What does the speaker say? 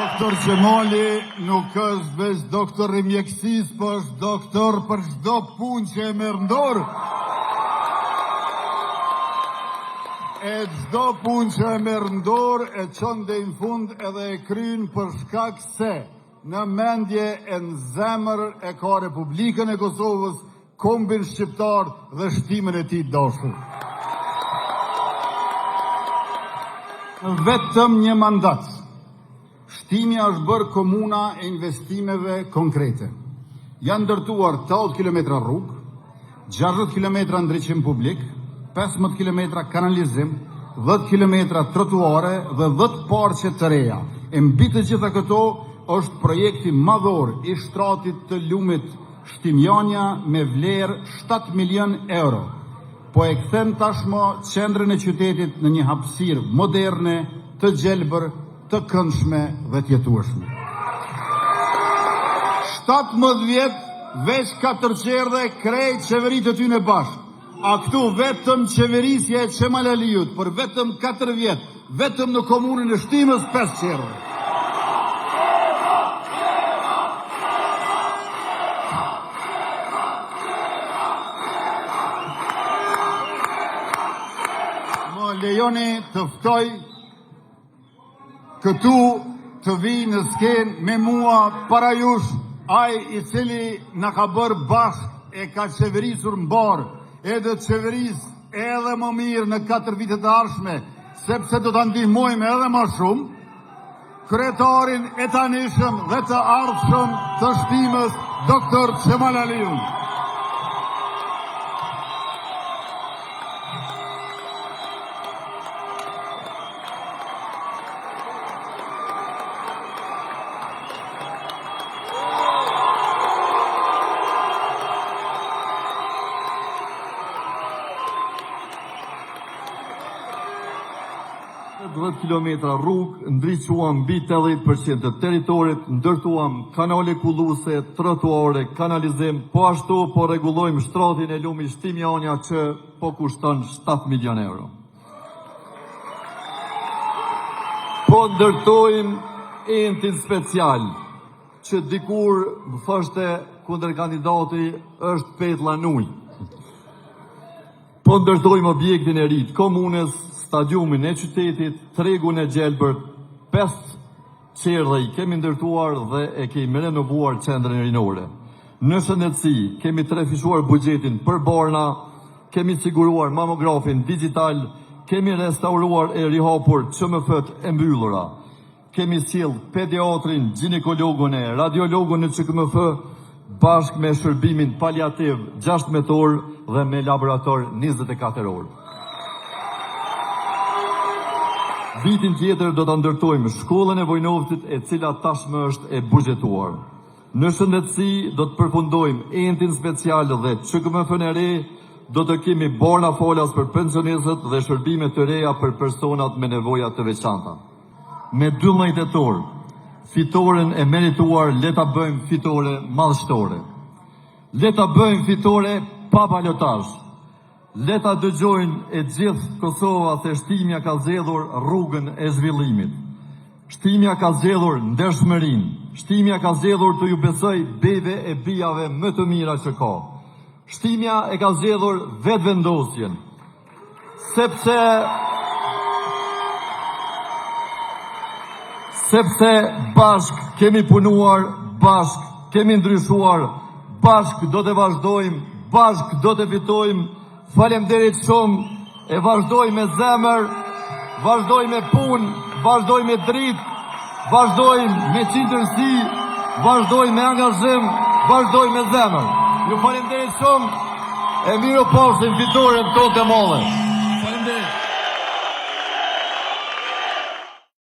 Doktor Gjemoli nuk është veç doktor i mjekësisë, po është doktor për çdo punë që e merr në dorë. E çdo punë që e merr në dorë e çon deri në fund edhe e kryen për shkak se në mendje e në zemër e ka Republikën e Kosovës, kombin shqiptar dhe shtimin e tij dashur. Vetëm një mandat. Shtimi është bërë komuna e investimeve konkrete. Janë ndërtuar 80 km rrugë, 60 km ndriçim publik, 15 km kanalizim, 10 km trotuare dhe 10 parqe të reja. E mbi të gjitha këto është projekti madhor i shtratit të lumit Shtimjania me vlerë 7 milion euro. Po e kthen tashmë qendrën e qytetit në një hapësirë moderne, të gjelbër, të këndshme dhe të jetueshme. 17 vjet veç 4 qerdhe krejt qeveritë të tyne bashkë. A këtu vetëm qeverisja e Qemal Aliut, për vetëm 4 vjet, vetëm në komunën e Shtimës 5 qerdhe. Më lejoni të ftoj këtu të vi në skenë me mua para jush, ai i cili na ka bërë bashkë e ka qeverisur mbar, edhe qeveris edhe më mirë në 4 vitet e ardhshme, sepse do ta ndihmojmë edhe më shumë, kryetarin e tanishëm dhe të ardhshëm të Shtimës, doktor Qemal Aliun. Kilometra rrugë, ndriçuam mbi 80% të territorit, ndërtuam kanale kulluese, trotuare, kanalizim, po ashtu po rregullojmë shtratin e lumit Shtimjania që po kushton 7 milion euro. Po ndërtojmë entin special që dikur më thoshte kundër kandidati është petlla në ujë. Po ndërtojmë objektin e ri të komunës, stadiumin e qytetit, tregun e gjelbërt, 5 qerdhe i kemi ndërtuar dhe e kemi renovuar qendrën rinore. Në shëndetësi, kemi trefishuar buxhetin për borna, kemi siguruar mamografin digital, kemi restauruar e rihapur QMF-t e mbyllura. Kemi sjell pediatrin, ginekologun e radiologun në QMF, bashkë me shërbimin paliativ 16 orë dhe me laborator 24 orë. Vitin tjetër do të ndërtojmë shkollën e Vojnovcit, e cila tashmë është e buxhetuar. Në shëndetësi do të përfundojmë entin special dhe QMF-n e re, do të kemi borna falas për pensionistët dhe shërbime të reja për personat me nevoja të veçanta. Me 12 tetor, fitoren e merituar le ta bëjmë fitore madhështore. Le ta bëjmë fitore pa balotazh. Le ta dëgjojnë e gjithë Kosova se Shtimja ka zgjedhur rrugën e zhvillimit. Shtimja ka zgjedhur ndershmërinë. Shtimja ka zgjedhur të ju besoj beve e bijave më të mira që ka. Shtimja e ka zgjedhur vetëvendosjen. Sepse bashk kemi punuar, bashk kemi ndryshuar, bashk do të vazhdojmë, bashk do të fitojmë. Faleminderit shumë, e vazhdoj me zemër, vazhdoj me punë, vazhdoj me dritë, vazhdoj me qindërsi, vazhdoj me angazhim, vazhdoj me zemër. Ju faleminderit shumë, e miru pasim fitoren tonë të mëdha.